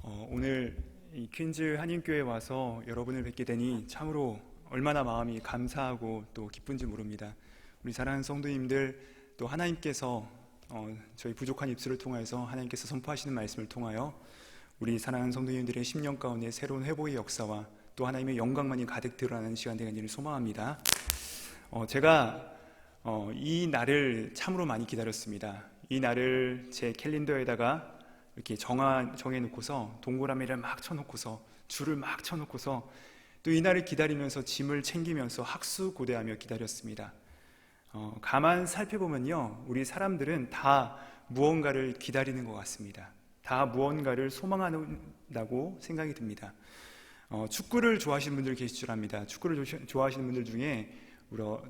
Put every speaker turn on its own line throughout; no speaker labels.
오늘 이 퀸즈 한인교회에 와서 여러분을 뵙게 되니 참으로 얼마나 마음이 감사하고 또 기쁜지 모릅니다. 우리 사랑하는 성도님들, 또 하나님께서 저희 부족한 입술을 통하여서 하나님께서 선포하시는 말씀을 통하여 우리 사랑하는 성도님들의 심령 가운데 새로운 회복의 역사와 또 하나님의 영광만이 가득 드러나는 시간 되기를 소망합니다. 제가 이 날을 참으로 많이 기다렸습니다. 이 날을 제 캘린더에다가 이렇게 정해놓고서 동그라미를 막 쳐놓고서 줄을 막 쳐놓고서 또 이 날을 기다리면서 짐을 챙기면서 학수고대하며 기다렸습니다. 가만 살펴보면요, 우리 사람들은 다 무언가를 기다리는 것 같습니다. 다 무언가를 소망한다고 생각이 듭니다. 축구를 좋아하시는 분들 계실 줄 압니다. 축구를 좋아하시는 분들 중에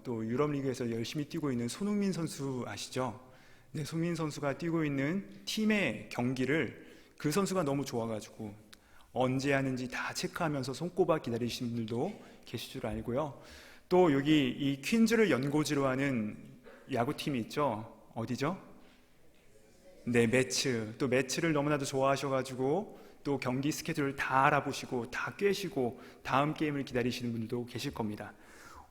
또 유럽 리그에서 열심히 뛰고 있는 손흥민 선수 아시죠? 네, 손흥민 선수가 뛰고 있는 팀의 경기를 그 선수가 너무 좋아가지고 언제 하는지 다 체크하면서 손꼽아 기다리시는 분들도 계실 줄 알고요. 또 여기 이 퀸즈를 연고지로 하는 야구팀이 있죠. 어디죠? 네, 매츠. 또 매츠를 너무나도 좋아하셔가지고 또 경기 스케줄을 다 알아보시고 다 꿰시고 다음 게임을 기다리시는 분들도 계실 겁니다.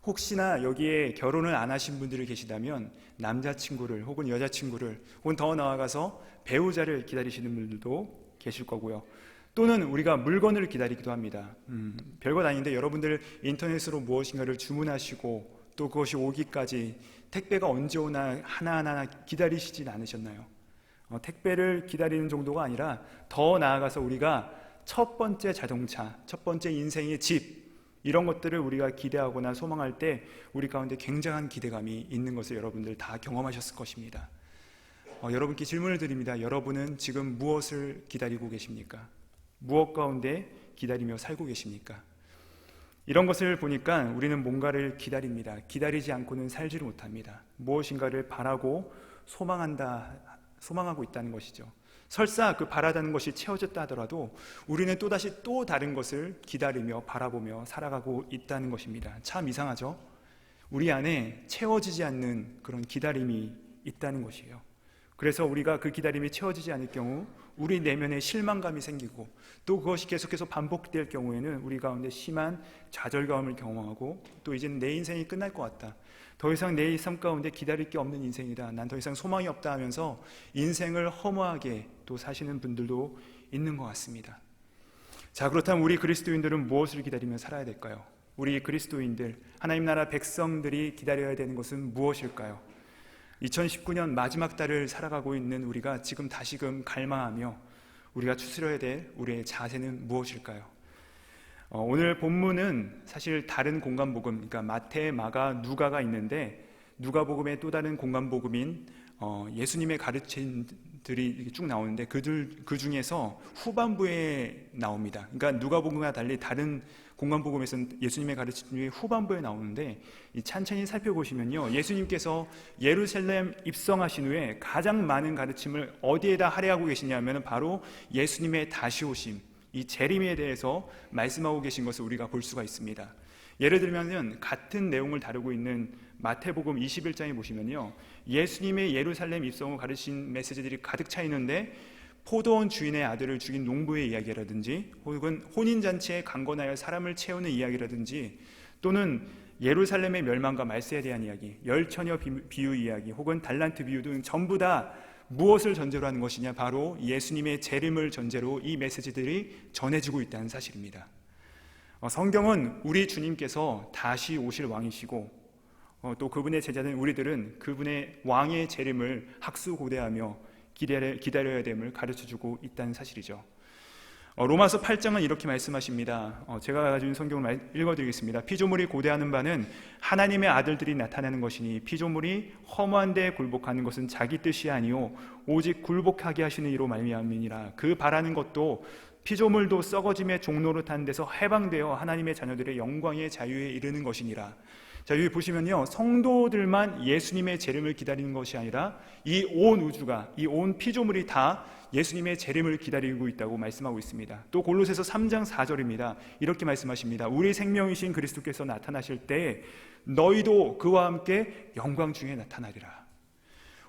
혹시나 여기에 결혼을 안 하신 분들이 계시다면 남자친구를 혹은 여자친구를 혹은 더 나아가서 배우자를 기다리시는 분들도 계실 거고요. 또는 우리가 물건을 기다리기도 합니다. 별것 아닌데 여러분들 인터넷으로 무엇인가를 주문하시고 또 그것이 오기까지 택배가 언제 오나 하나하나 기다리시진 않으셨나요? 택배를 기다리는 정도가 아니라 더 나아가서 우리가 첫 번째 자동차, 첫 번째 인생의 집, 이런 것들을 우리가 기대하거나 소망할 때 우리 가운데 굉장한 기대감이 있는 것을 여러분들 다 경험하셨을 것입니다. 여러분께 질문을 드립니다. 여러분은 지금 무엇을 기다리고 계십니까? 무엇 가운데 기다리며 살고 계십니까? 이런 것을 보니까 우리는 뭔가를 기다립니다. 기다리지 않고는 살지를 못합니다. 무엇인가를 바라고 소망하고 있다는 것이죠. 설사 그 바라다는 것이 채워졌다 하더라도 우리는 또다시 또 다른 것을 기다리며 바라보며 살아가고 있다는 것입니다. 참 이상하죠? 우리 안에 채워지지 않는 그런 기다림이 있다는 것이에요. 그래서 우리가 그 기다림이 채워지지 않을 경우 우리 내면에 실망감이 생기고 또 그것이 계속해서 반복될 경우에는 우리 가운데 심한 좌절감을 경험하고 또 이제는 내 인생이 끝날 것 같다. 더 이상 내 삶 가운데 기다릴 게 없는 인생이다. 난 더 이상 소망이 없다 하면서 인생을 허무하게 또 사시는 분들도 있는 것 같습니다. 자, 그렇다면 우리 그리스도인들은 무엇을 기다리며 살아야 될까요? 우리 그리스도인들, 하나님 나라 백성들이 기다려야 되는 것은 무엇일까요? 2019년 마지막 달을 살아가고 있는 우리가 지금 다시금 갈망하며 우리가 추스려야 될 우리의 자세는 무엇일까요? 오늘 본문은 사실 다른 공간복음, 그러니까 마태, 마가, 누가가 있는데 누가복음의 또 다른 공간복음인 예수님의 가르침들이 쭉 나오는데 그 중에서 후반부에 나옵니다. 그러니까 누가복음과 달리 다른 공간복음에서는 예수님의 가르침 중에 후반부에 나오는데 찬찬히 살펴보시면요, 예수님께서 예루살렘 입성하신 후에 가장 많은 가르침을 어디에다 할애하고 계시냐면 바로 예수님의 다시 오심, 이 재림에 대해서 말씀하고 계신 것을 우리가 볼 수가 있습니다. 예를 들면 같은 내용을 다루고 있는 마태복음 21장에 보시면요, 예수님의 예루살렘 입성을 가르친 메시지들이 가득 차 있는데 포도원 주인의 아들을 죽인 농부의 이야기라든지 혹은 혼인잔치에 강건하여 사람을 채우는 이야기라든지 또는 예루살렘의 멸망과 말세에 대한 이야기, 열처녀 비유 이야기 혹은 달란트 비유 등 전부 다 무엇을 전제로 하는 것이냐? 바로 예수님의 재림을 전제로 이 메시지들이 전해지고 있다는 사실입니다. 성경은 우리 주님께서 다시 오실 왕이시고 또 그분의 제자된 우리들은 그분의 왕의 재림을 학수고대하며 기다려야 됨을 가르쳐주고 있다는 사실이죠. 로마서 8장은 이렇게 말씀하십니다. 제가 가지고 있는 성경을 읽어드리겠습니다. 피조물이 고대하는 바는 하나님의 아들들이 나타나는 것이니 피조물이 허무한 데에 굴복하는 것은 자기 뜻이 아니요 오직 굴복하게 하시는 이로 말미암으니라. 그 바라는 것도 피조물도 썩어짐의 종로로 탄 데서 해방되어 하나님의 자녀들의 영광의 자유에 이르는 것이니라. 자, 여기 보시면요, 성도들만 예수님의 재림을 기다리는 것이 아니라 이 온 우주가, 이 온 피조물이 다 예수님의 재림을 기다리고 있다고 말씀하고 있습니다. 또 골로새서 3장 4절입니다. 이렇게 말씀하십니다. 우리 생명이신 그리스도께서 나타나실 때 너희도 그와 함께 영광 중에 나타나리라.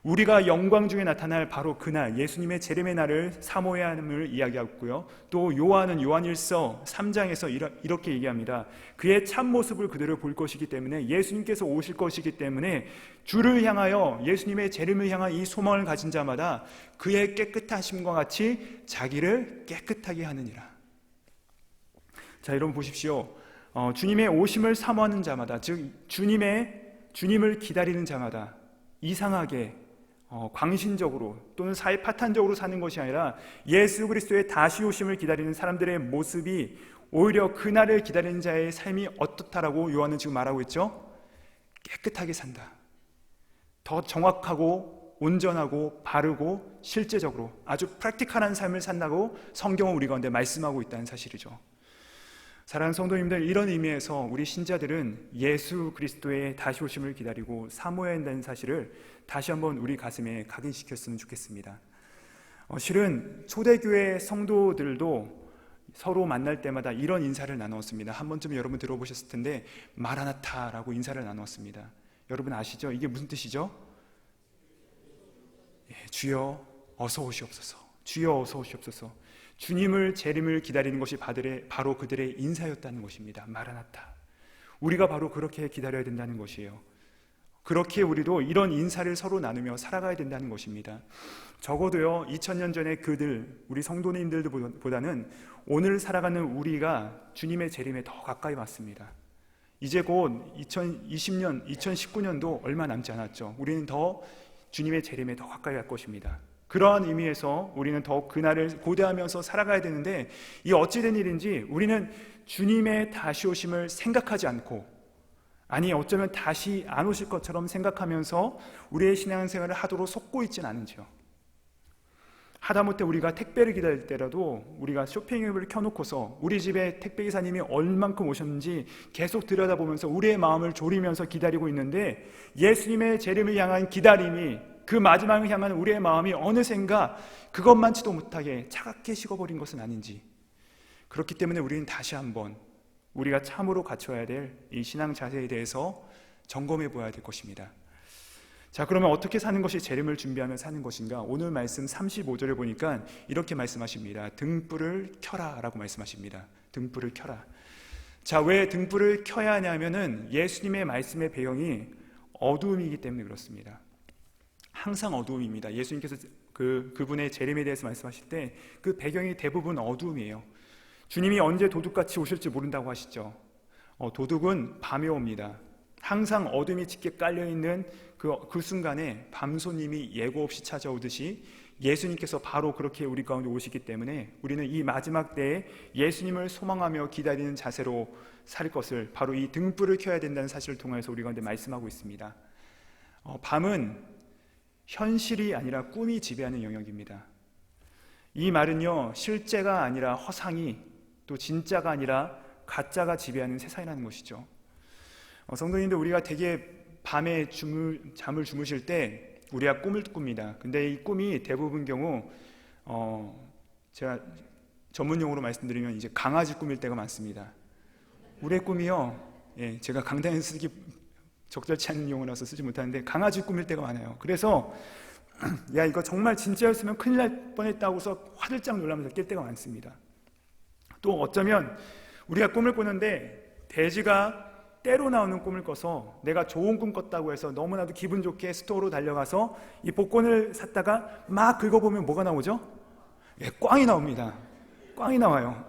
우리가 영광 중에 나타날 바로 그날, 예수님의 재림의 날을 사모해야 함을 이야기하고요. 또 요한은 요한일서 3장에서 이렇게 얘기합니다. 그의 참모습을 그대로 볼 것이기 때문에, 예수님께서 오실 것이기 때문에 주를 향하여, 예수님의 재림을 향한 이 소망을 가진 자마다 그의 깨끗하심과 같이 자기를 깨끗하게 하느니라. 자, 여러분 보십시오. 주님의 오심을 사모하는 자마다, 즉 주님을 기다리는 자마다 이상하게 광신적으로 또는 사회 파탄적으로 사는 것이 아니라 예수 그리스도의 다시 오심을 기다리는 사람들의 모습이 오히려 그날을 기다리는 자의 삶이 어떻다라고 요한은 지금 말하고 있죠. 깨끗하게 산다. 더 정확하고 온전하고 바르고 실제적으로 아주 프랙티컬한 삶을 산다고 성경은 우리 가운데 말씀하고 있다는 사실이죠. 사랑하는 성도님들, 이런 의미에서 우리 신자들은 예수 그리스도의 다시 오심을 기다리고 사모해야 한다는 사실을 다시 한번 우리 가슴에 각인시켰으면 좋겠습니다. 실은 초대교회 성도들도 서로 만날 때마다 이런 인사를 나누었습니다. 한 번쯤 여러분 들어보셨을 텐데, 마라나타라고 인사를 나누었습니다. 여러분 아시죠? 이게 무슨 뜻이죠? 주여 어서 오시옵소서. 주여 어서 오시옵소서. 주님을 재림을 기다리는 것이 바로 그들의 인사였다는 것입니다. 마라나타. 우리가 바로 그렇게 기다려야 된다는 것이에요. 그렇게 우리도 이런 인사를 서로 나누며 살아가야 된다는 것입니다. 적어도요, 2000년 전에 우리 성도님들보다는 오늘 살아가는 우리가 주님의 재림에 더 가까이 왔습니다. 이제 곧 2020년, 2019년도 얼마 남지 않았죠. 우리는 더 주님의 재림에 더 가까이 갈 것입니다. 그러한 의미에서 우리는 더욱 그날을 고대하면서 살아가야 되는데, 이 어찌된 일인지 우리는 주님의 다시 오심을 생각하지 않고, 아니 어쩌면 다시 안 오실 것처럼 생각하면서 우리의 신앙생활을 하도록 속고 있지는 않은지요. 하다못해 우리가 택배를 기다릴 때라도 우리가 쇼핑 앱을 켜놓고서 우리 집에 택배기사님이 얼만큼 오셨는지 계속 들여다보면서 우리의 마음을 졸이면서 기다리고 있는데, 예수님의 재림을 향한 기다림이, 그 마지막을 향한 우리의 마음이 어느샌가 그것만치도 못하게 차갑게 식어버린 것은 아닌지. 그렇기 때문에 우리는 다시 한번 우리가 참으로 갖춰야 될 이 신앙 자세에 대해서 점검해 보아야 될 것입니다. 자, 그러면 어떻게 사는 것이 재림을 준비하며 사는 것인가? 오늘 말씀 35절에 보니까 이렇게 말씀하십니다. 등불을 켜라 라고 말씀하십니다. 등불을 켜라. 자, 왜 등불을 켜야 하냐면은 예수님의 말씀의 배경이 어두움이기 때문에 그렇습니다. 항상 어두움입니다. 예수님께서 그분의 재림에 대해서 말씀하실 때 그 배경이 대부분 어두움이에요. 주님이 언제 도둑같이 오실지 모른다고 하시죠. 도둑은 밤에 옵니다. 항상 어둠이 짙게 깔려있는 그 순간에 밤손님이 예고 없이 찾아오듯이 예수님께서 바로 그렇게 우리 가운데 오시기 때문에 우리는 이 마지막 때에 예수님을 소망하며 기다리는 자세로 살 것을, 바로 이 등불을 켜야 된다는 사실을 통해서 우리 가운데 말씀하고 있습니다. 밤은 현실이 아니라 꿈이 지배하는 영역입니다. 이 말은요, 실제가 아니라 허상이, 또 진짜가 아니라 가짜가 지배하는 세상이라는 것이죠. 성도님들, 우리가 되게 밤에 잠을 주무실 때 우리가 꿈을 꿉니다. 근데 이 꿈이 대부분 경우 제가 전문용어로 말씀드리면 이제 강아지 꿈일 때가 많습니다. 우리의 꿈이요, 제가 강단에 쓰기 적절치 않은 용어라서 쓰지 못하는데 강아지 꿈일 때가 많아요. 그래서 야, 이거 정말 진짜였으면 큰일 날 뻔했다고서 화들짝 놀라면서 깰 때가 많습니다. 또 어쩌면 우리가 꿈을 꾸는데 돼지가 때로 나오는 꿈을 꿔서 내가 좋은 꿈 꿨다고 해서 너무나도 기분 좋게 스토어로 달려가서 이 복권을 샀다가 막 긁어보면 뭐가 나오죠? 꽝이 나옵니다. 꽝이 나와요.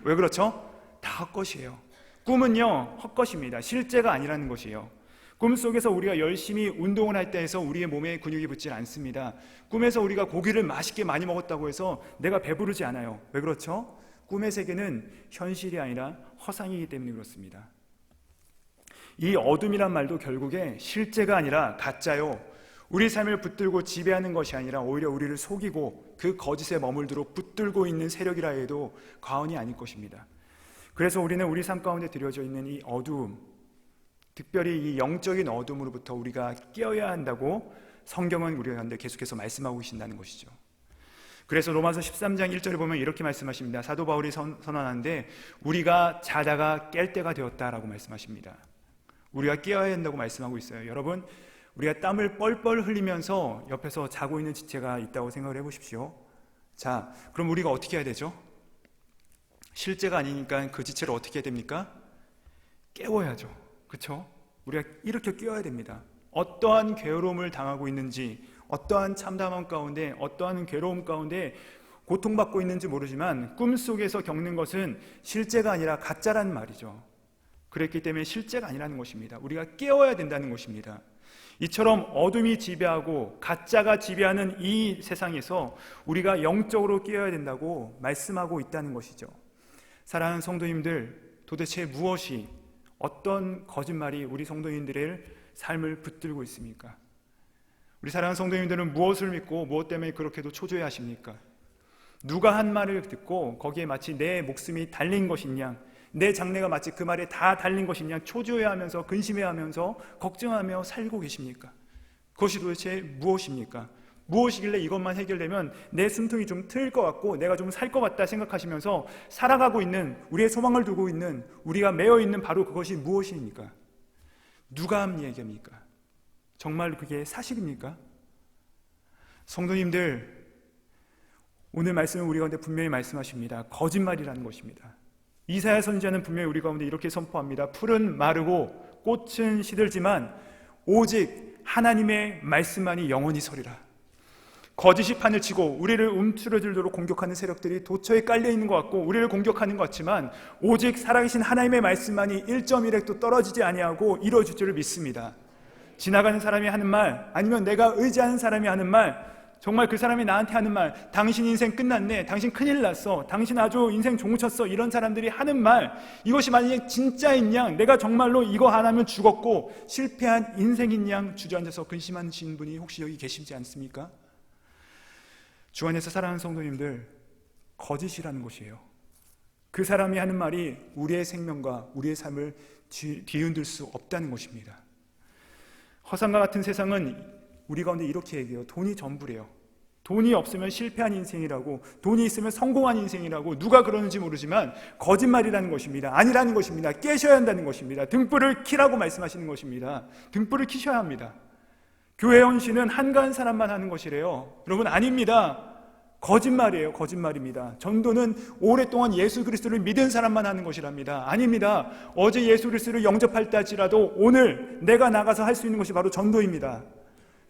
왜 그렇죠? 다 헛것이에요. 꿈은요, 헛것입니다. 실제가 아니라는 것이에요. 꿈속에서 우리가 열심히 운동을 할 때 해서 우리의 몸에 근육이 붙지 않습니다. 꿈에서 우리가 고기를 맛있게 많이 먹었다고 해서 내가 배부르지 않아요. 왜 그렇죠? 꿈의 세계는 현실이 아니라 허상이기 때문에 그렇습니다. 이 어둠이란 말도 결국에 실제가 아니라 가짜요, 우리 삶을 붙들고 지배하는 것이 아니라 오히려 우리를 속이고 그 거짓에 머물도록 붙들고 있는 세력이라 해도 과언이 아닐 것입니다. 그래서 우리는 우리 삶 가운데 들여져 있는 이 어두움, 특별히 이 영적인 어둠으로부터 우리가 깨어야 한다고 성경은 우리 가운데 계속해서 말씀하고 계신다는 것이죠. 그래서 로마서 13장 1절에 보면 이렇게 말씀하십니다. 사도 바울이 선언하는데 우리가 자다가 깰 때가 되었다라고 말씀하십니다. 우리가 깨어야 한다고 말씀하고 있어요. 여러분, 우리가 땀을 뻘뻘 흘리면서 옆에서 자고 있는 지체가 있다고 생각을 해보십시오. 자, 그럼 우리가 어떻게 해야 되죠? 실제가 아니니까 그 지체를 어떻게 해야 됩니까? 깨워야죠. 그렇죠? 우리가 이렇게 깨워야 됩니다. 어떠한 괴로움을 당하고 있는지, 어떠한 참담함 가운데, 어떠한 괴로움 가운데 고통받고 있는지 모르지만 꿈속에서 겪는 것은 실제가 아니라 가짜란 말이죠. 그랬기 때문에 실제가 아니라는 것입니다. 우리가 깨워야 된다는 것입니다. 이처럼 어둠이 지배하고 가짜가 지배하는 이 세상에서 우리가 영적으로 깨어야 된다고 말씀하고 있다는 것이죠. 사랑하는 성도님들, 도대체 무엇이, 어떤 거짓말이 우리 성도님들의 삶을 붙들고 있습니까? 우리 사랑하는 성도님들은 무엇을 믿고 무엇 때문에 그렇게도 초조해하십니까? 누가 한 말을 듣고 거기에 마치 내 목숨이 달린 것인 양, 내 장래가 마치 그 말에 다 달린 것인 양 초조해하면서 근심해하면서 걱정하며 살고 계십니까? 그것이 도대체 무엇입니까? 무엇이길래 이것만 해결되면 내 숨통이 좀 트일 것 같고 내가 좀 살 것 같다 생각하시면서 살아가고 있는, 우리의 소망을 두고 있는, 우리가 매여 있는 바로 그것이 무엇입니까? 누가 한 얘기입니까? 정말 그게 사실입니까? 성도님들, 오늘 말씀은 우리 가운데 분명히 말씀하십니다. 거짓말이라는 것입니다. 이사야 선지자는 분명히 우리 가운데 이렇게 선포합니다. 풀은 마르고 꽃은 시들지만 오직 하나님의 말씀만이 영원히 서리라. 거짓이 판을 치고 우리를 움츠러들도록 공격하는 세력들이 도처에 깔려있는 것 같고 우리를 공격하는 것 같지만 오직 살아계신 하나님의 말씀만이 1.1획도 떨어지지 아니하고 이루어질 줄을 믿습니다. 지나가는 사람이 하는 말, 아니면 내가 의지하는 사람이 하는 말, 정말 그 사람이 나한테 하는 말, 당신 인생 끝났네, 당신 큰일 났어, 당신 아주 인생 종쳤어, 이런 사람들이 하는 말, 이것이 만약에 진짜인 양, 내가 정말로 이거 안 하면 죽었고 실패한 인생인 양 주저앉아서 근심하시는 분이 혹시 여기 계시지 않습니까? 주 안에서 사랑하는 성도님들, 거짓이라는 것이에요. 그 사람이 하는 말이 우리의 생명과 우리의 삶을 뒤흔들 수 없다는 것입니다. 허상과 같은 세상은 우리 가운데 이렇게 얘기해요. 돈이 전부래요. 돈이 없으면 실패한 인생이라고, 돈이 있으면 성공한 인생이라고, 누가 그러는지 모르지만 거짓말이라는 것입니다. 아니라는 것입니다. 깨셔야 한다는 것입니다. 등불을 켜라고 말씀하시는 것입니다. 등불을 켜셔야 합니다. 교회 헌신은 한가한 사람만 하는 것이래요. 여러분, 아닙니다. 거짓말이에요. 거짓말입니다. 전도는 오랫동안 예수 그리스도를 믿은 사람만 하는 것이랍니다. 아닙니다. 어제 예수 그리스도를 영접할 때지라도 오늘 내가 나가서 할 수 있는 것이 바로 전도입니다.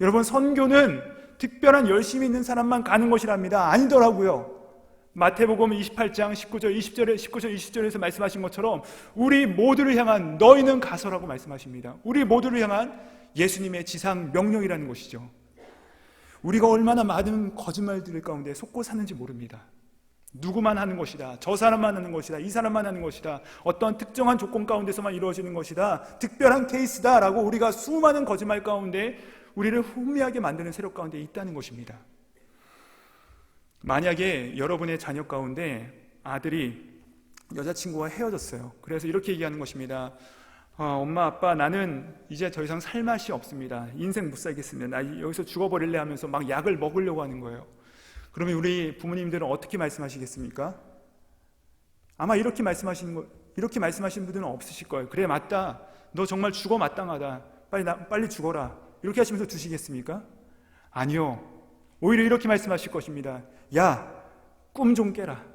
여러분, 선교는 특별한 열심이 있는 사람만 가는 것이랍니다. 아니더라고요. 마태복음 28장 19절 20절에서 말씀하신 것처럼 우리 모두를 향한, 너희는 가서라고 말씀하십니다. 우리 모두를 향한 예수님의 지상 명령이라는 것이죠. 우리가 얼마나 많은 거짓말들 가운데 속고 사는지 모릅니다. 누구만 하는 것이다, 저 사람만 하는 것이다, 이 사람만 하는 것이다, 어떤 특정한 조건 가운데서만 이루어지는 것이다, 특별한 케이스다 라고 우리가 수많은 거짓말 가운데 우리를 혼미하게 만드는 세력 가운데 있다는 것입니다. 만약에 여러분의 자녀 가운데 아들이 여자친구와 헤어졌어요. 그래서 이렇게 얘기하는 것입니다. 엄마, 아빠, 나는 이제 더 이상 살 맛이 없습니다. 인생 못 살겠습니다. 나 여기서 죽어버릴래 하면서 막 약을 먹으려고 하는 거예요. 그러면 우리 부모님들은 어떻게 말씀하시겠습니까? 아마 이렇게 말씀하시는 분들은 없으실 거예요. 그래, 맞다. 너 정말 죽어 마땅하다. 빨리 죽어라. 이렇게 하시면서 두시겠습니까? 아니요. 오히려 이렇게 말씀하실 것입니다. 야, 꿈 좀 깨라.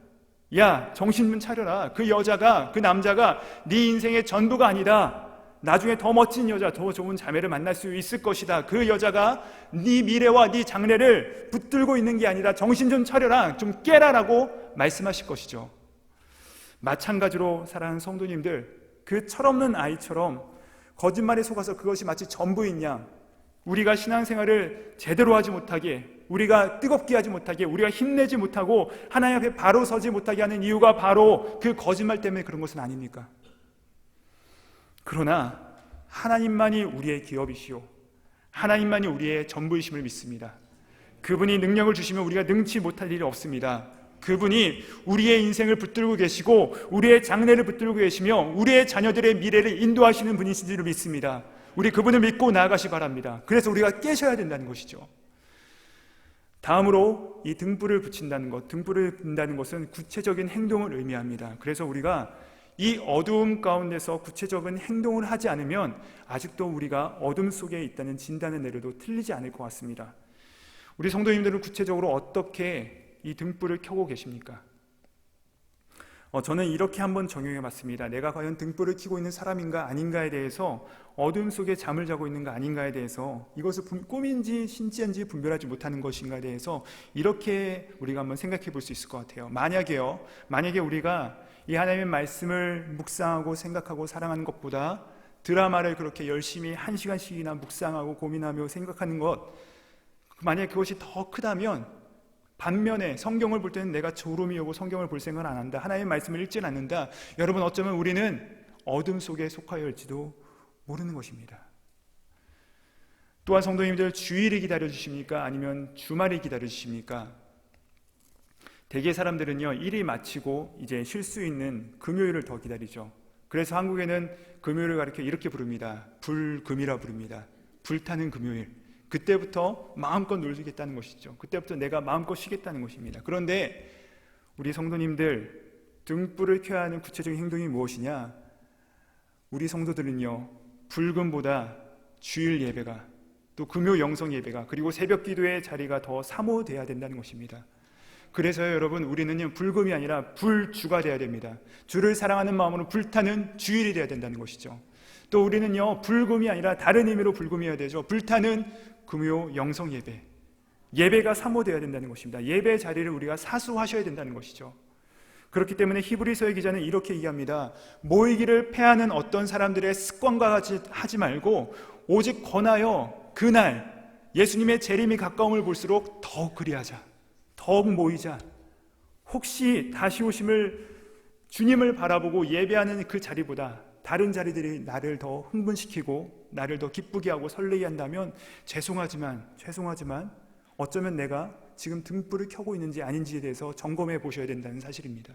야, 정신 좀 차려라. 그 여자가, 그 남자가 네 인생의 전부가 아니다. 나중에 더 멋진 여자, 더 좋은 자매를 만날 수 있을 것이다. 그 여자가 네 미래와 네 장래를 붙들고 있는 게 아니라 정신 좀 차려라, 좀 깨라라고 말씀하실 것이죠. 마찬가지로 사랑하는 성도님들, 그 철없는 아이처럼 거짓말에 속아서 그것이 마치 전부인 양, 우리가 신앙생활을 제대로 하지 못하게, 우리가 뜨겁게 하지 못하게, 우리가 힘내지 못하고 하나님 앞에 바로 서지 못하게 하는 이유가 바로 그 거짓말 때문에 그런 것은 아닙니까? 그러나 하나님만이 우리의 기업이시오, 하나님만이 우리의 전부이심을 믿습니다. 그분이 능력을 주시면 우리가 능치 못할 일이 없습니다. 그분이 우리의 인생을 붙들고 계시고 우리의 장래를 붙들고 계시며 우리의 자녀들의 미래를 인도하시는 분이신 줄 믿습니다. 우리 그분을 믿고 나아가시 바랍니다. 그래서 우리가 깨셔야 된다는 것이죠. 다음으로 이 등불을 붙인다는 것, 등불을 빈다는 것은 구체적인 행동을 의미합니다. 그래서 우리가 이 어두움 가운데서 구체적인 행동을 하지 않으면 아직도 우리가 어둠 속에 있다는 진단을 내려도 틀리지 않을 것 같습니다. 우리 성도님들은 구체적으로 어떻게 이 등불을 켜고 계십니까? 저는 이렇게 한번 정형해 봤습니다. 내가 과연 등불을 켜고 있는 사람인가 아닌가에 대해서, 어둠 속에 잠을 자고 있는가 아닌가에 대해서, 이것을 꿈인지 진짜인지 분별하지 못하는 것인가에 대해서 이렇게 우리가 한번 생각해 볼 수 있을 것 같아요. 만약에 우리가 이 하나님의 말씀을 묵상하고 생각하고 사랑하는 것보다 드라마를 그렇게 열심히 1시간씩이나 묵상하고 고민하며 생각하는 것, 만약에 그것이 더 크다면, 반면에 성경을 볼 때는 내가 졸음이 오고 성경을 볼 생각을 안 한다, 하나님의 말씀을 읽지 않는다, 여러분 어쩌면 우리는 어둠 속에 속하여 있을지도 모르는 것입니다. 또한 성도님들, 주일이 기다려주십니까? 아니면 주말이 기다려주십니까? 대개 사람들은요, 일이 마치고 이제 쉴 수 있는 금요일을 더 기다리죠. 그래서 한국에는 금요일을 가리켜 이렇게 부릅니다. 불금이라 부릅니다. 불타는 금요일. 그때부터 마음껏 놀겠다는 것이죠. 그때부터 내가 마음껏 쉬겠다는 것입니다. 그런데 우리 성도님들, 등불을 켜야 하는 구체적인 행동이 무엇이냐? 우리 성도들은요, 불금보다 주일 예배가, 또 금요 영성 예배가, 그리고 새벽 기도의 자리가 더 사모돼야 된다는 것입니다. 그래서요, 여러분, 우리는요, 불금이 아니라 불주가 되어야 됩니다. 주를 사랑하는 마음으로 불타는 주일이 되어야 된다는 것이죠. 또 우리는요, 불금이 아니라 다른 의미로 불금이어야 되죠. 불타는 금요 영성 예배, 예배가 사모되어야 된다는 것입니다. 예배의 자리를 우리가 사수하셔야 된다는 것이죠. 그렇기 때문에 히브리서의 기자는 이렇게 얘기합니다. 모이기를 패하는 어떤 사람들의 습관과 하지 말고 오직 권하여 그날 예수님의 재림이 가까움을 볼수록 더욱 그리하자, 더욱 모이자. 혹시 다시 오심을, 주님을 바라보고 예배하는 그 자리보다 다른 자리들이 나를 더 흥분시키고 나를 더 기쁘게 하고 설레게 한다면 죄송하지만 어쩌면 내가 지금 등불을 켜고 있는지 아닌지에 대해서 점검해 보셔야 된다는 사실입니다.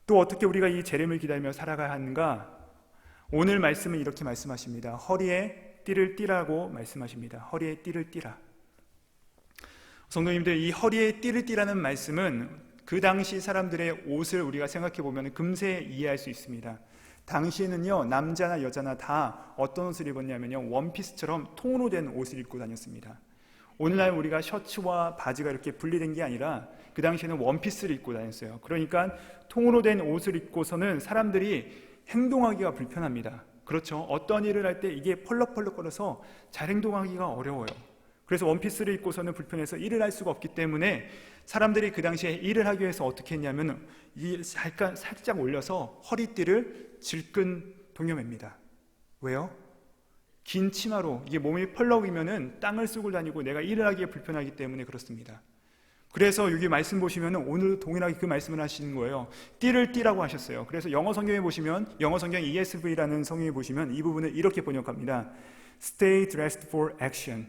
또 어떻게 우리가 이 재림을 기다리며 살아가야 하는가? 오늘 말씀은 이렇게 말씀하십니다. 허리에 띠를 띠라고 말씀하십니다. 허리에 띠를 띠라. 성도님들, 이 허리에 띠를 띠라는 말씀은 그 당시 사람들의 옷을 우리가 생각해 보면 금세 이해할 수 있습니다. 당시에는요, 남자나 여자나 다 어떤 옷을 입었냐면요, 원피스처럼 통으로 된 옷을 입고 다녔습니다. 오늘날 우리가 셔츠와 바지가 이렇게 분리된 게 아니라 그 당시에는 원피스를 입고 다녔어요. 그러니까 통으로 된 옷을 입고서는 사람들이 행동하기가 불편합니다. 그렇죠? 어떤 일을 할 때 이게 펄럭펄럭거려서 잘 행동하기가 어려워요. 그래서 원피스를 입고서는 불편해서 일을 할 수가 없기 때문에 사람들이 그 당시에 일을 하기 위해서 어떻게 했냐면 살짝 올려서 허리띠를 질끈 동여맵니다. 왜요? 긴 치마로 이게 몸이 펄럭이면은 땅을 쓰고 다니고 내가 일을 하기에 불편하기 때문에 그렇습니다. 그래서 여기 말씀 보시면 오늘도 동일하게 그 말씀을 하시는 거예요. 띠를 띠라고 하셨어요. 그래서 영어 성경에 보시면, 영어 성경 ESV라는 성경에 보시면 이 부분을 이렇게 번역합니다. Stay dressed for action.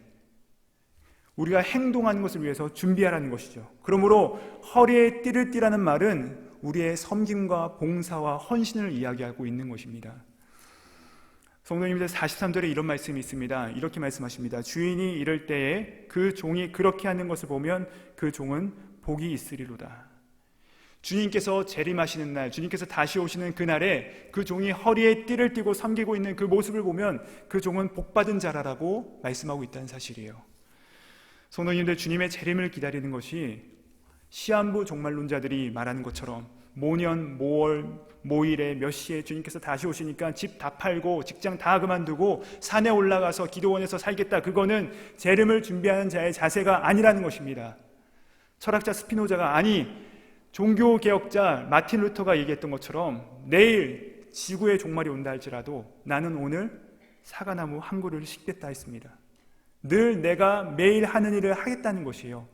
우리가 행동하는 것을 위해서 준비하라는 것이죠. 그러므로 허리에 띠를 띠라는 말은 우리의 섬김과 봉사와 헌신을 이야기하고 있는 것입니다. 성도님들, 43절에 이런 말씀이 있습니다. 이렇게 말씀하십니다. 주인이 이럴 때에 그 종이 그렇게 하는 것을 보면 그 종은 복이 있으리로다. 주님께서 재림하시는 날, 주님께서 다시 오시는 그날에 그 종이 허리에 띠를 띠고 섬기고 있는 그 모습을 보면 그 종은 복받은 자라라고 말씀하고 있다는 사실이에요. 성도님들, 주님의 재림을 기다리는 것이 시한부 종말론자들이 말하는 것처럼 모년, 모월, 모일에 몇 시에 주님께서 다시 오시니까 집 다 팔고 직장 다 그만두고 산에 올라가서 기도원에서 살겠다, 그거는 재림을 준비하는 자의 자세가 아니라는 것입니다. 철학자 스피노자가, 아니 종교개혁자 마틴 루터가 얘기했던 것처럼 내일 지구의 종말이 온다 할지라도 나는 오늘 사과나무 한 그루를 심겠다 했습니다. 늘 내가 매일 하는 일을 하겠다는 것이에요.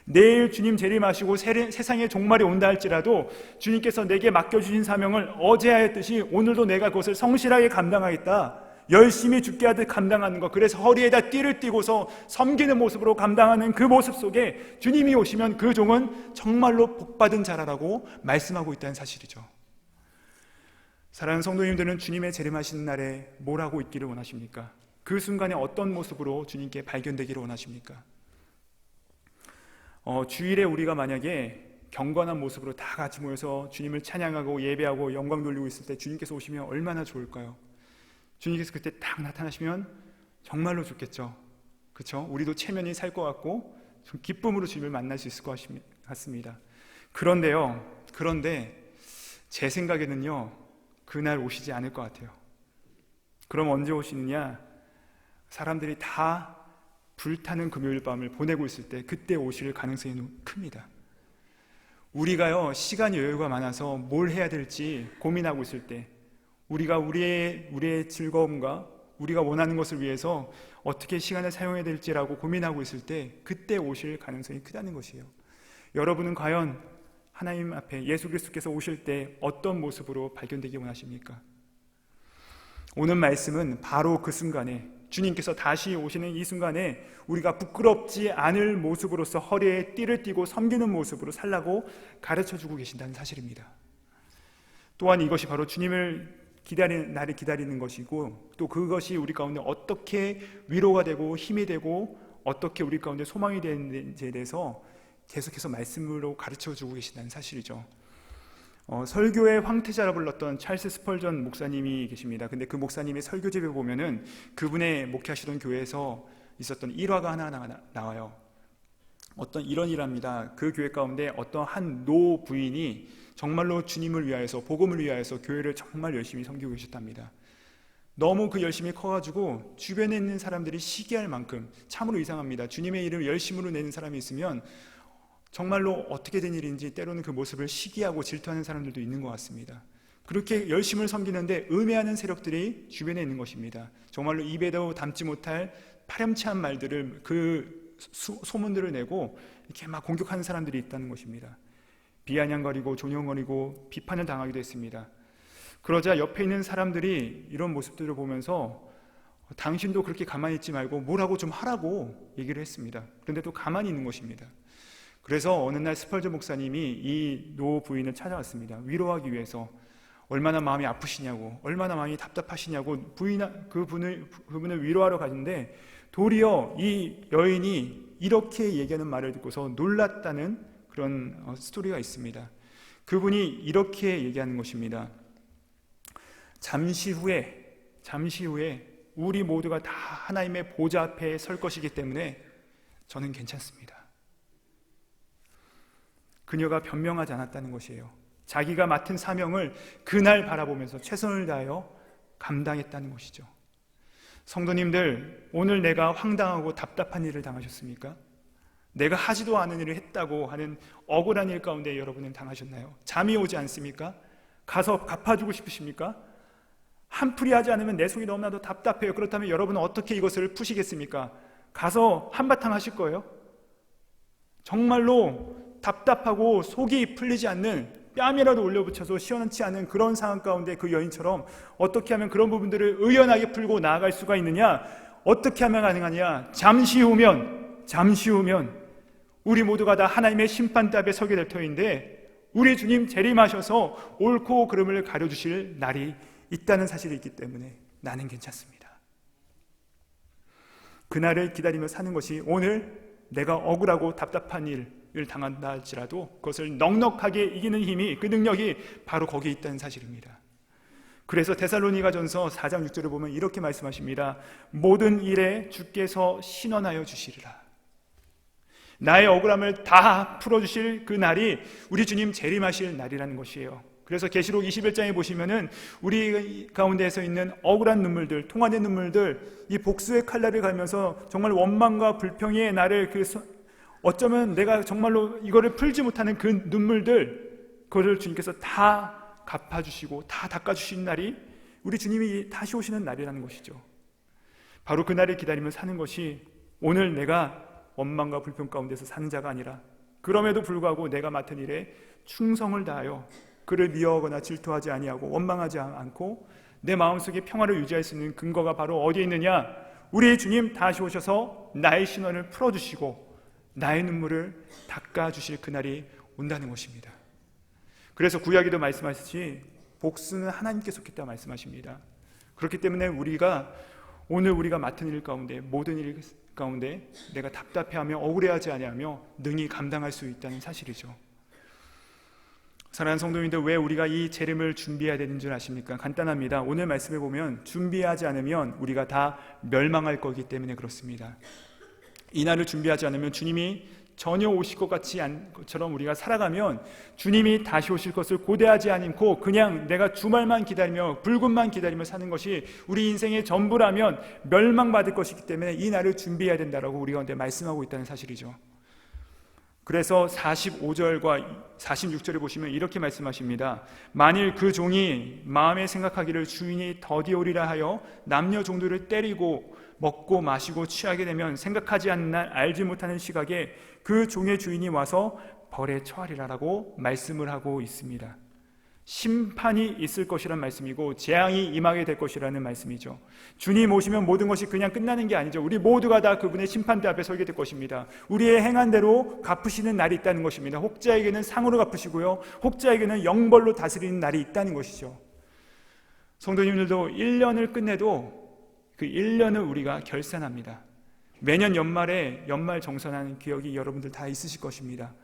내일 주님 재림하시고 세상의 종말이 온다 할지라도 주님께서 내게 맡겨주신 사명을 어제 하였듯이 오늘도 내가 그것을 성실하게 감당하겠다, 열심히 죽게 하듯 감당하는 것, 그래서 허리에다 띠를 띠고서 섬기는 모습으로 감당하는 그 모습 속에 주님이 오시면 그 종은 정말로 복받은 자라라고 말씀하고 있다는 사실이죠. 사랑하는 성도님들은 주님의 재림하시는 날에 뭘 하고 있기를 원하십니까? 그 순간에 어떤 모습으로 주님께 발견되기를 원하십니까? 주일에 우리가 만약에 경건한 모습으로 다 같이 모여서 주님을 찬양하고 예배하고 영광 돌리고 있을 때 주님께서 오시면 얼마나 좋을까요? 주님께서 그때 딱 나타나시면 정말로 좋겠죠. 그렇죠? 우리도 체면이 살 것 같고 좀 기쁨으로 주님을 만날 수 있을 것 같습니다. 그런데 제 생각에는요, 그날 오시지 않을 것 같아요. 그럼 언제 오시느냐? 사람들이 다 불타는 금요일 밤을 보내고 있을 때, 그때 오실 가능성이 큽니다. 우리가요, 시간 여유가 많아서 뭘 해야 될지 고민하고 있을 때, 우리가 우리의 즐거움과 우리가 원하는 것을 위해서 어떻게 시간을 사용해야 될지라고 고민하고 있을 때, 그때 오실 가능성이 크다는 것이에요. 여러분은 과연 하나님 앞에 예수 그리스도께서 오실 때 어떤 모습으로 발견되기 원하십니까? 오늘 말씀은 바로 그 순간에, 주님께서 다시 오시는 이 순간에 우리가 부끄럽지 않을 모습으로서 허리에 띠를 띠고 섬기는 모습으로 살라고 가르쳐주고 계신다는 사실입니다. 또한 이것이 바로 주님을 나를 기다리는 것이고, 또 그것이 우리 가운데 어떻게 위로가 되고 힘이 되고 어떻게 우리 가운데 소망이 되는지에 대해서 계속해서 말씀으로 가르쳐주고 계신다는 사실이죠. 설교의 황태자라 불렀던 찰스 스펄전 목사님이 계십니다. 근데 그 목사님의 설교집에 보면은 그분의 목회하시던 교회에서 있었던 일화가 하나 나와요. 어떤 이런 일합니다. 그 교회 가운데 어떤 한 노 부인이 정말로 주님을 위하여서, 복음을 위하여서 교회를 정말 열심히 섬기고 계셨답니다. 너무 그 열심이 커가지고 주변에 있는 사람들이 시기할 만큼, 참으로 이상합니다. 주님의 이름을 열심으로 내는 사람이 있으면 정말로 어떻게 된 일인지 때로는 그 모습을 시기하고 질투하는 사람들도 있는 것 같습니다. 그렇게 열심을 섬기는데 음해하는 세력들이 주변에 있는 것입니다. 정말로 입에도 담지 못할 파렴치한 말들을, 그 소문들을 내고 이렇게 막 공격하는 사람들이 있다는 것입니다. 비아냥거리고 존용거리고 비판을 당하기도 했습니다. 그러자 옆에 있는 사람들이 이런 모습들을 보면서 당신도 그렇게 가만히 있지 말고 뭐라고 좀 하라고 얘기를 했습니다. 그런데 또 가만히 있는 것입니다. 그래서 어느 날 스펄전 목사님이 이 노 부인을 찾아왔습니다. 위로하기 위해서. 얼마나 마음이 아프시냐고, 얼마나 마음이 답답하시냐고 그분을 위로하러 가는데, 도리어 이 여인이 이렇게 얘기하는 말을 듣고서 놀랐다는 그런 스토리가 있습니다. 그분이 이렇게 얘기하는 것입니다. 잠시 후에 우리 모두가 다 하나님의 보좌 앞에 설 것이기 때문에 저는 괜찮습니다. 그녀가 변명하지 않았다는 것이에요. 자기가 맡은 사명을 그날 바라보면서 최선을 다하여 감당했다는 것이죠. 성도님들, 오늘 내가 황당하고 답답한 일을 당하셨습니까? 내가 하지도 않은 일을 했다고 하는 억울한 일 가운데 여러분은 당하셨나요? 잠이 오지 않습니까? 가서 갚아주고 싶으십니까? 한풀이 하지 않으면 내 속이 너무나도 답답해요. 그렇다면 여러분은 어떻게 이것을 푸시겠습니까? 가서 한바탕 하실 거예요? 정말로 답답하고 속이 풀리지 않는, 뺨이라도 올려붙여서 시원치 않은 그런 상황 가운데 그 여인처럼 어떻게 하면 그런 부분들을 의연하게 풀고 나아갈 수가 있느냐? 어떻게 하면 가능하냐? 잠시 후면 우리 모두가 다 하나님의 심판대 앞에 서게 될 터인데, 우리 주님 재림하셔서 옳고 그름을 가려주실 날이 있다는 사실이 있기 때문에 나는 괜찮습니다. 그날을 기다리며 사는 것이, 오늘 내가 억울하고 답답한 일을 당한다 할지라도 그것을 넉넉하게 이기는 힘이, 그 능력이 바로 거기에 있다는 사실입니다. 그래서 데살로니가전서 4장 6절을 보면 이렇게 말씀하십니다. 모든 일에 주께서 신원하여 주시리라. 나의 억울함을 다 풀어주실 그 날이 우리 주님 재림하실 날이라는 것이에요. 그래서 계시록 21장에 보시면은 우리 가운데에서 있는 억울한 눈물들, 통한의 눈물들, 이 복수의 칼날을 갈면서 정말 원망과 불평의 날을, 어쩌면 내가 정말로 이거를 풀지 못하는 그 눈물들, 그거를 주님께서 다 갚아주시고 다 닦아주신 날이 우리 주님이 다시 오시는 날이라는 것이죠. 바로 그 날을 기다리며 사는 것이, 오늘 내가 원망과 불평 가운데서 사는 자가 아니라 그럼에도 불구하고 내가 맡은 일에 충성을 다하여 그를 미워하거나 질투하지 아니하고 원망하지 않고 내 마음속에 평화를 유지할 수 있는 근거가 바로 어디에 있느냐? 우리 주님 다시 오셔서 나의 신원을 풀어주시고 나의 눈물을 닦아주실 그날이 온다는 것입니다. 그래서 구약에도 말씀하시지 복수는 하나님께 속했다 말씀하십니다. 그렇기 때문에 오늘 우리가 맡은 일 가운데, 모든 일 가운데 내가 답답해하며 억울해하지 아니하며 능히 감당할 수 있다는 사실이죠. 사랑하는 성도님들, 왜 우리가 이 재림을 준비해야 되는 줄 아십니까? 간단합니다. 오늘 말씀에 보면 준비하지 않으면 우리가 다 멸망할 거기 때문에 그렇습니다. 이 날을 준비하지 않으면 주님이 전혀 오실 것 같지 않은 것처럼 우리가 살아가면 주님이 다시 오실 것을 고대하지 않고 그냥 내가 주말만 기다리며 불금만 기다리며 사는 것이 우리 인생의 전부라면 멸망받을 것이기 때문에 이 날을 준비해야 된다라고 우리 가운데 말씀하고 있다는 사실이죠. 그래서 45절과 46절에 보시면 이렇게 말씀하십니다. 만일 그 종이 마음에 생각하기를 주인이 더디오리라 하여 남녀 종들을 때리고 먹고 마시고 취하게 되면 생각하지 않는 날 알지 못하는 시각에 그 종의 주인이 와서 벌에 처하리라라고 말씀을 하고 있습니다. 심판이 있을 것이란 말씀이고 재앙이 임하게 될 것이라는 말씀이죠. 주님 오시면 모든 것이 그냥 끝나는 게 아니죠. 우리 모두가 다 그분의 심판대 앞에 서게 될 것입니다. 우리의 행한 대로 갚으시는 날이 있다는 것입니다. 혹자에게는 상으로 갚으시고요, 혹자에게는 영벌로 다스리는 날이 있다는 것이죠. 성도님들도 1년을 끝내도 그 1년을 우리가 결산합니다. 매년 연말에 연말 정산하는 기억이 여러분들 다 있으실 것입니다.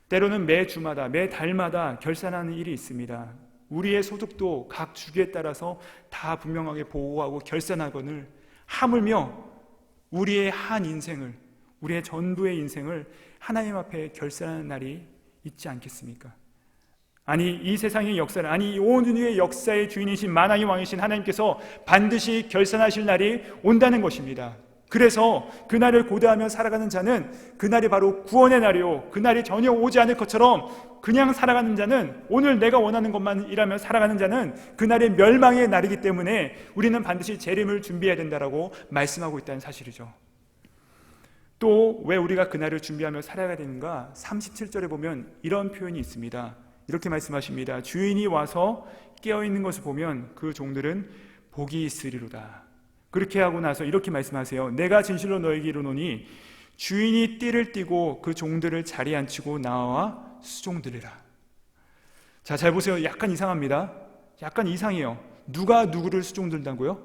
때로는 매 주마다 매 달마다 결산하는 일이 있습니다. 우리의 소득도 각 주기에 따라서 다 분명하게 보호하고 결산하거늘 하물며 우리의 한 인생을, 우리의 전부의 인생을 하나님 앞에 결산하는 날이 있지 않겠습니까? 아니 이 세상의 역사를, 아니 이 온 인류의 역사의 주인이신 만왕의 왕이신 하나님께서 반드시 결산하실 날이 온다는 것입니다. 그래서 그날을 고대하며 살아가는 자는 그날이 바로 구원의 날이요, 그날이 전혀 오지 않을 것처럼 그냥 살아가는 자는, 오늘 내가 원하는 것만 일하며 살아가는 자는 그날이 멸망의 날이기 때문에 우리는 반드시 재림을 준비해야 된다라고 말씀하고 있다는 사실이죠. 또 왜 우리가 그날을 준비하며 살아가야 되는가? 37절에 보면 이런 표현이 있습니다. 이렇게 말씀하십니다. 주인이 와서 깨어있는 것을 보면 그 종들은 복이 있으리로다. 그렇게 하고 나서 이렇게 말씀하세요. 내가 진실로 너에게 이르노니 주인이 띠를 띠고 그 종들을 자리에 앉히고 나와 수종들이라. 자, 잘 보세요. 약간 이상합니다. 약간 이상해요. 누가 누구를 수종든다고요?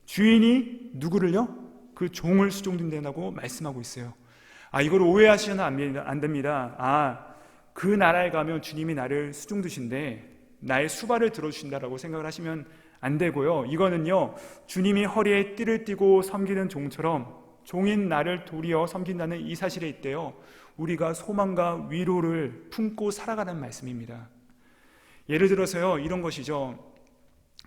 주인이 누구를요? 그 종을 수종든다고 말씀하고 있어요. 이걸 오해하시면 안 됩니다. 그 나라에 가면 주님이 나를 수종드신데 나의 수발을 들어주신다라고 생각을 하시면 안 되고요. 이거는요, 주님이 허리에 띠를 띠고 섬기는 종처럼 종인 나를 도리어 섬긴다는 이 사실에 있대요. 우리가 소망과 위로를 품고 살아가는 말씀입니다. 예를 들어서요, 이런 것이죠.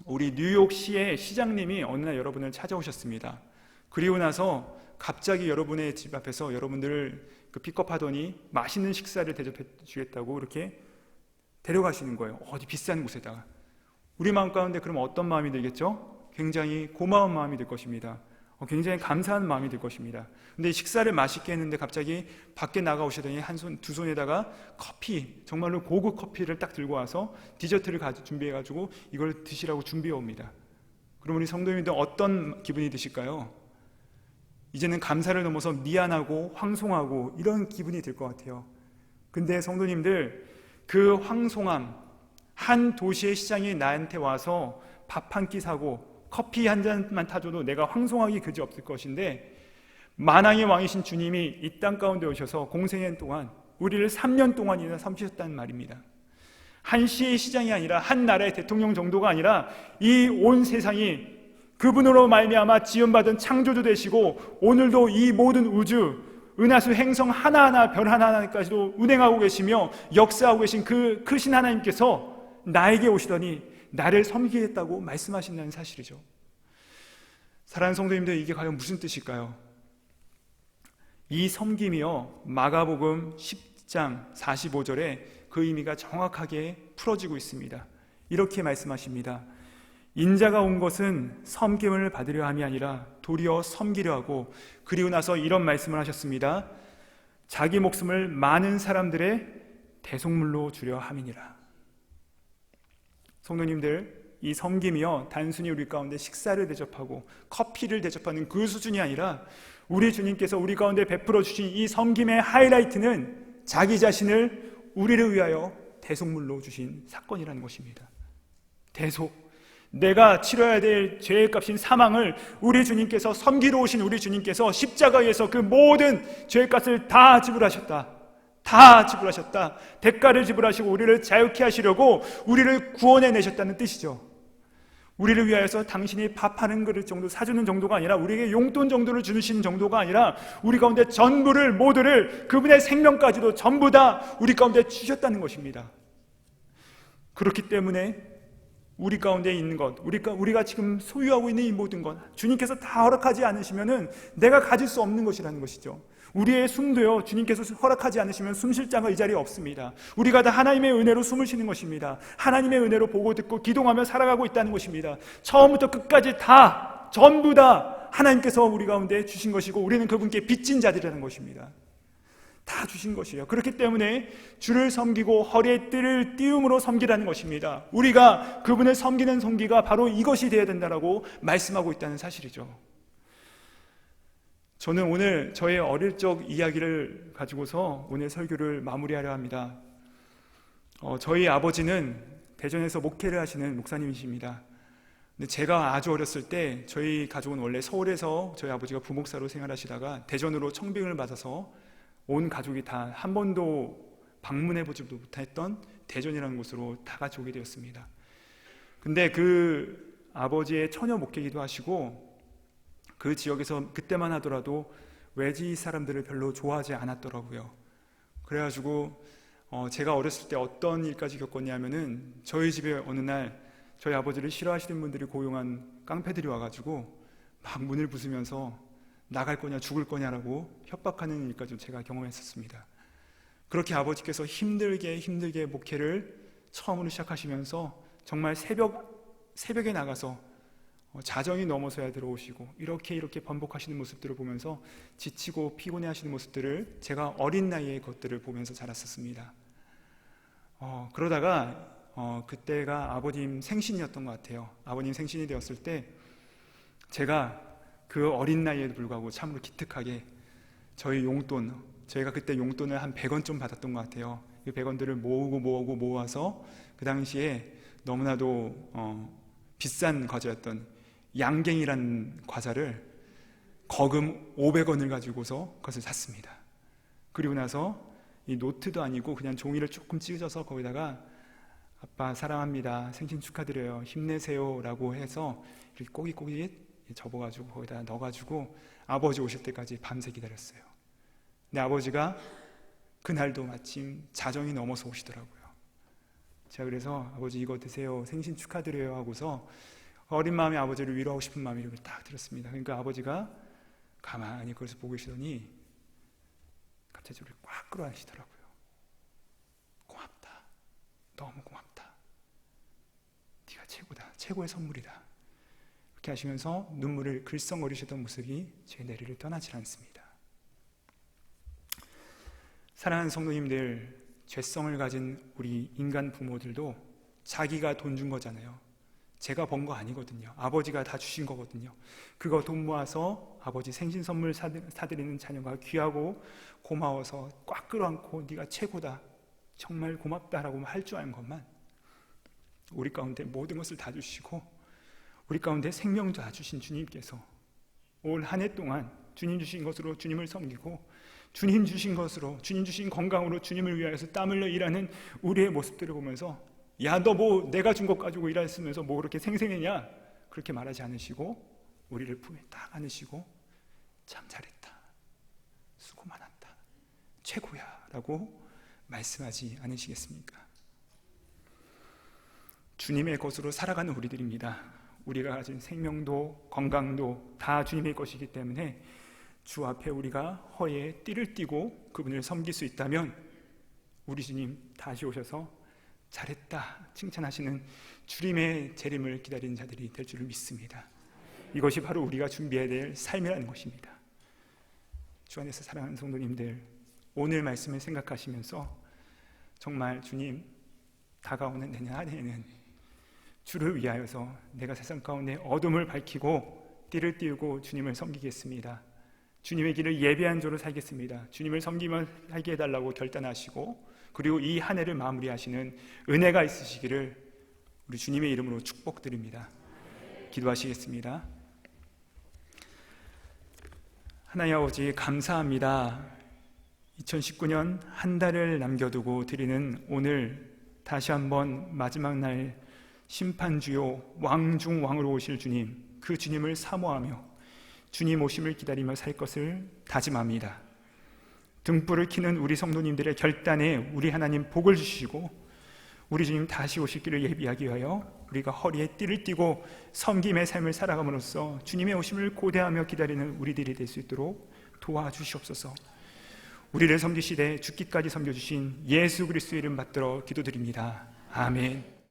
우리 뉴욕시의 시장님이 어느 날 여러분을 찾아오셨습니다. 그리고 나서 갑자기 여러분의 집 앞에서 여러분들을 픽업하더니 맛있는 식사를 대접해 주겠다고 이렇게 데려가시는 거예요. 어디 비싼 곳에다가. 우리 마음 가운데 그러면 어떤 마음이 들겠죠? 굉장히 고마운 마음이 들 것입니다. 굉장히 감사한 마음이 들 것입니다. 근데 식사를 맛있게 했는데 갑자기 밖에 나가오시더니 한 손, 두 손에다가 커피, 정말로 고급 커피를 딱 들고 와서 디저트를 준비해가지고 이걸 드시라고 준비해 옵니다. 그럼 우리 성도님들 어떤 기분이 드실까요? 이제는 감사를 넘어서 미안하고 황송하고 이런 기분이 들 것 같아요. 근데 성도님들, 그 황송함, 한 도시의 시장이 나한테 와서 밥 한 끼 사고 커피 한 잔만 타줘도 내가 황송하기 그지 없을 것인데, 만왕의 왕이신 주님이 이 땅 가운데 오셔서 공생애 동안 우리를 3년 동안이나 섬기셨다는 말입니다. 한 시의 시장이 아니라 한 나라의 대통령 정도가 아니라 이 온 세상이 그분으로 말미암아 지음받은 창조주 되시고 오늘도 이 모든 우주, 은하수 행성 하나하나 별 하나하나까지도 운행하고 계시며 역사하고 계신 그 크신 하나님께서 나에게 오시더니 나를 섬기겠다고 말씀하신다는 사실이죠. 사랑하는 성도님들, 이게 과연 무슨 뜻일까요? 이 섬김이요, 마가복음 10장 45절에 그 의미가 정확하게 풀어지고 있습니다. 이렇게 말씀하십니다. 인자가 온 것은 섬김을 받으려 함이 아니라 도리어 섬기려 하고, 그리고 나서 이런 말씀을 하셨습니다. 자기 목숨을 많은 사람들의 대속물로 주려 함이니라. 성도님들, 이 섬김이요, 단순히 우리 가운데 식사를 대접하고 커피를 대접하는 그 수준이 아니라 우리 주님께서 우리 가운데 베풀어 주신 이 섬김의 하이라이트는 자기 자신을 우리를 위하여 대속물로 주신 사건이라는 것입니다. 대속, 내가 치러야 될 죄의 값인 사망을 우리 주님께서, 섬기러 오신 우리 주님께서 십자가에서 그 모든 죄의 값을 다 지불하셨다, 다 다 지불하셨다. 대가를 지불하시고 우리를 자유케 하시려고 우리를 구원해내셨다는 뜻이죠. 우리를 위하여서 당신이 밥 한 그릇 정도 사주는 정도가 아니라, 우리에게 용돈 정도를 주시는 정도가 아니라, 우리 가운데 전부를, 모두를, 그분의 생명까지도 전부 다 우리 가운데 주셨다는 것입니다. 그렇기 때문에 우리 가운데 있는 것, 우리가 지금 소유하고 있는 이 모든 것, 주님께서 다 허락하지 않으시면은 내가 가질 수 없는 것이라는 것이죠. 우리의 숨도요, 주님께서 허락하지 않으시면 숨 쉴 자가 이 자리에 없습니다. 우리가 다 하나님의 은혜로 숨을 쉬는 것입니다. 하나님의 은혜로 보고 듣고 기도하며 살아가고 있다는 것입니다. 처음부터 끝까지 다, 전부 다 하나님께서 우리 가운데 주신 것이고, 우리는 그분께 빚진 자들이라는 것입니다. 다 주신 것이에요. 그렇기 때문에 주를 섬기고 허리에 띠를 띄움으로 섬기라는 것입니다. 우리가 그분을 섬기는 섬기가 바로 이것이 되어야 된다라고 말씀하고 있다는 사실이죠. 저는 오늘 저의 어릴 적 이야기를 가지고서 오늘 설교를 마무리하려 합니다. 저희 아버지는 대전에서 목회를 하시는 목사님이십니다. 근데 제가 아주 어렸을 때 저희 가족은 원래 서울에서 저희 아버지가 부목사로 생활하시다가 대전으로 청빙을 받아서 온 가족이 다 한 번도 방문해보지도 못했던 대전이라는 곳으로 다 같이 오게 되었습니다. 근데 그 아버지의 처녀 목회기도 하시고, 그 지역에서 그때만 하더라도 외지 사람들을 별로 좋아하지 않았더라고요. 그래가지고 제가 어렸을 때 어떤 일까지 겪었냐면은, 저희 집에 어느 날 저희 아버지를 싫어하시는 분들이 고용한 깡패들이 와가지고 막 문을 부수면서 나갈 거냐 죽을 거냐라고 협박하는 일까지 제가 경험했었습니다. 그렇게 아버지께서 힘들게 목회를 처음으로 시작하시면서 정말 새벽에 나가서 자정이 넘어서야 들어오시고 이렇게 번복하시는 모습들을 보면서 지치고 피곤해 하시는 모습들을 제가 어린 나이에 것들을 보면서 자랐었습니다. 그러다가 그때가 아버님 생신이었던 것 같아요. 아버님 생신이 되었을 때 제가 그 어린 나이에도 불구하고 참으로 기특하게 저희 용돈, 저희가 그때 용돈을 한 100원 좀 받았던 것 같아요. 그 100원들을 모아서 그 당시에 너무나도 비싼 과자였던 양갱이라는 과자를 거금 500원을 가지고서 그것을 샀습니다. 그리고 나서 이 노트도 아니고 그냥 종이를 조금 찢어서 거기다가 아빠 사랑합니다, 생신 축하드려요, 힘내세요 라고 해서 이렇게 꼬깃꼬깃 접어가지고 거기다 넣어가지고 아버지 오실 때까지 밤새 기다렸어요. 근데 아버지가 그날도 마침 자정이 넘어서 오시더라고요. 제가 그래서 아버지 이거 드세요, 생신 축하드려요 하고서 어린 마음에 아버지를 위로하고 싶은 마음이 딱 들었습니다. 그러니까 아버지가 가만히 그것을 보고 계시더니 갑자기 저를 꽉 끌어안으시더라고요. 고맙다, 너무 고맙다, 네가 최고다, 최고의 선물이다, 이렇게 하시면서 눈물을 글썽거리시던 모습이 제 내리를 떠나질 않습니다. 사랑하는 성도님들, 죄성을 가진 우리 인간 부모들도 자기가 돈 준 거잖아요. 제가 번 거 아니거든요. 아버지가 다 주신 거거든요. 그거 돈 모아서 아버지 생신 선물 사드리는 자녀가 귀하고 고마워서 꽉 끌어안고 네가 최고다, 정말 고맙다라고 할 줄 아는 것만, 우리 가운데 모든 것을 다 주시고 우리 가운데 생명도 다 주신 주님께서 올 한 해 동안 주님 주신 것으로 주님을 섬기고, 주님 주신 것으로, 주님 주신 건강으로 주님을 위하여서 땀 흘려 일하는 우리의 모습들을 보면서, 야 너 뭐 내가 준 것 가지고 일하시면서 뭐 그렇게 생생했냐, 그렇게 말하지 않으시고 우리를 품에 딱 안으시고 참 잘했다, 수고 많았다, 최고야 라고 말씀하지 않으시겠습니까? 주님의 것으로 살아가는 우리들입니다. 우리가 가진 생명도 건강도 다 주님의 것이기 때문에 주 앞에 우리가 허리에 띠를 띠고 그분을 섬길 수 있다면 우리 주님 다시 오셔서 잘했다 칭찬하시는 주님의 재림을 기다리는 자들이 될 줄을 믿습니다. 이것이 바로 우리가 준비해야 될 삶이라는 것입니다. 주 안에서 사랑하는 성도님들, 오늘 말씀을 생각하시면서 정말 주님 다가오는 내년 한 해에는 주를 위하여서 내가 세상 가운데 어둠을 밝히고 띠를 띄우고 주님을 섬기겠습니다. 주님의 길을 예배한 자로 살겠습니다. 주님을 섬기며 살게 해달라고 결단하시고, 그리고 이 한 해를 마무리하시는 은혜가 있으시기를 우리 주님의 이름으로 축복드립니다. 기도하시겠습니다. 하나님 아버지 감사합니다. 2019년 한 달을 남겨두고 드리는 오늘 다시 한번 마지막 날 심판주요 왕 중 왕으로 오실 주님, 그 주님을 사모하며 주님 오심을 기다리며 살 것을 다짐합니다. 등불을 켜는 우리 성도님들의 결단에 우리 하나님 복을 주시고 우리 주님 다시 오실 길을 예비하기 위하여 우리가 허리에 띠를 띠고 섬김의 삶을 살아감으로써 주님의 오심을 고대하며 기다리는 우리들이 될 수 있도록 도와주시옵소서. 우리를 섬기시되 죽기까지 섬겨주신 예수 그리스도의 이름 받들어 기도드립니다. 아멘.